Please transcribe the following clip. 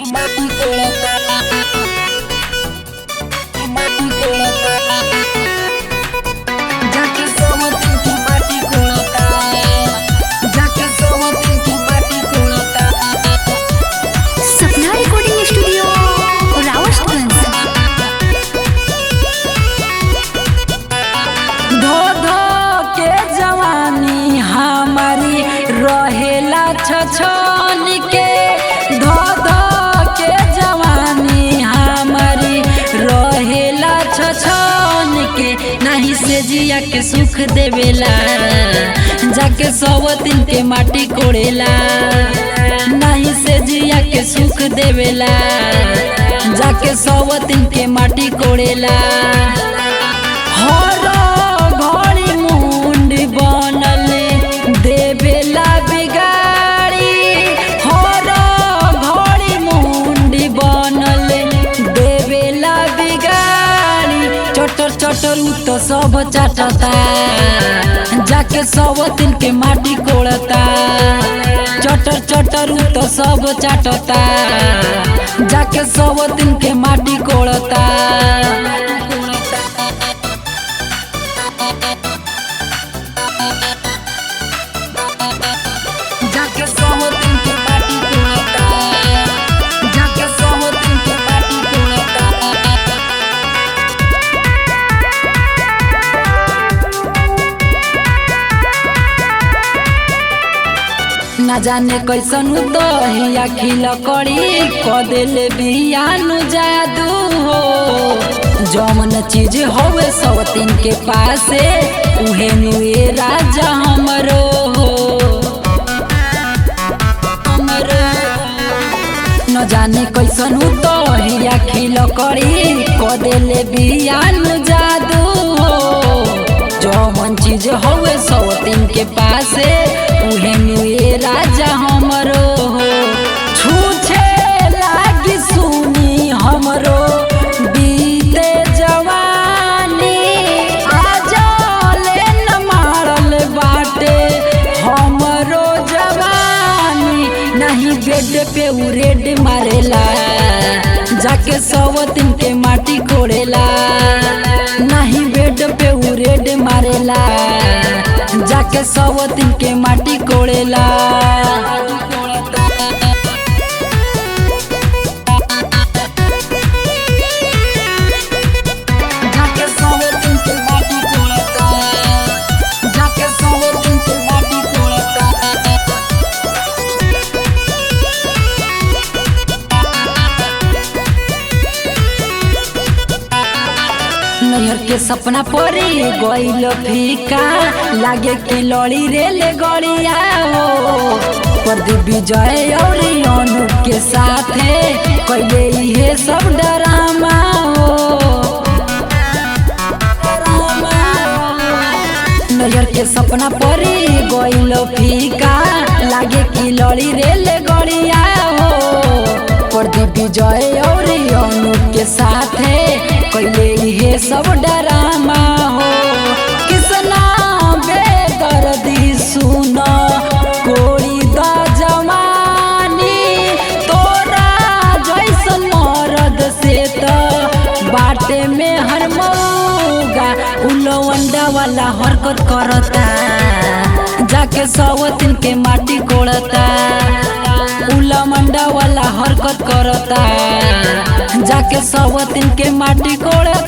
माटी कोड़ता माटी कोड़ता जाके सोवतिन की माटी कोड़ता जाके सोवतिन की माटी कोड़ता। सपना रिकॉर्डिंग स्टूडियो रावतगंज। धो धो के जवानी हमारी रहेला छछन के धो धो के जवानी हमारी रहेला छछन के नहीं से जिया के सुख देवेला जाके सोवतिन के माटी कोड़ेला नहीं से जिया के सुख देवेला जाके सोवतिन के माटी कोड़ेला। हर घड़ी मुंड बनल देवेला बिगाड़ी हर घड़ी मुंड बनल देवेला बिगाड़ी चटर चटर उ तो सब चाटता जाके सोवतिन के माटी कोड़ता चटर चटर उ तो सब चाटता जाके सोवतिन के माटी कोड़ता। जाके सोवतिन के माटी कोड़ता जाके सोवतिन के माटी कोड़ता। ना जाने कैसन दहिया खिल करी कदेले बियानु जादू हो जौन चीज होवे सोवतिन के पासे उहे नुए राजा हमरो हो न जाने कैसन दहिया खिल करी कदेले बियानु जादू हो जौन चीज होवे सोवतिन के पासे उहे नुए राजा हमरो हो छूछे लागी सुनी हमरो बीते जवानी आजले न मारल बाटे हमरो जवानी नहीं बेड पे उ रेड मारेला जाके सोवतिन के माटी कोड़ेला नहीं बेड पे उ रेड मारेला जाके सोवतिन के माटी कोड़ेला। जाके सोवतिन के माटी कोड़ता जाके सोवतिन के माटी कोड़ता। नैहर के सपना परी गइल फीका लागे कि लड़ी रेले गड़िया हो प्रदीप विजय और अनुप के साथे कैले इहे सब डरामा हो। नैहर के सपना परी गइल फीका लागे कि लड़ी रेले गड़िया हो प्रदीप विजय और अनुप के साथे कैले इहे सब डरामा हो। किसना बेदर्दी सुन कोड़ी दा जवानी तोरा जैसन मरद से त बाटे में हर मौगा उलवंडा वाला हरकत करता जाके सोवतिन के माटी कोड़ता उलवंडा वाला हरकत करता जाके सोवतिन के माटी कोड़ता।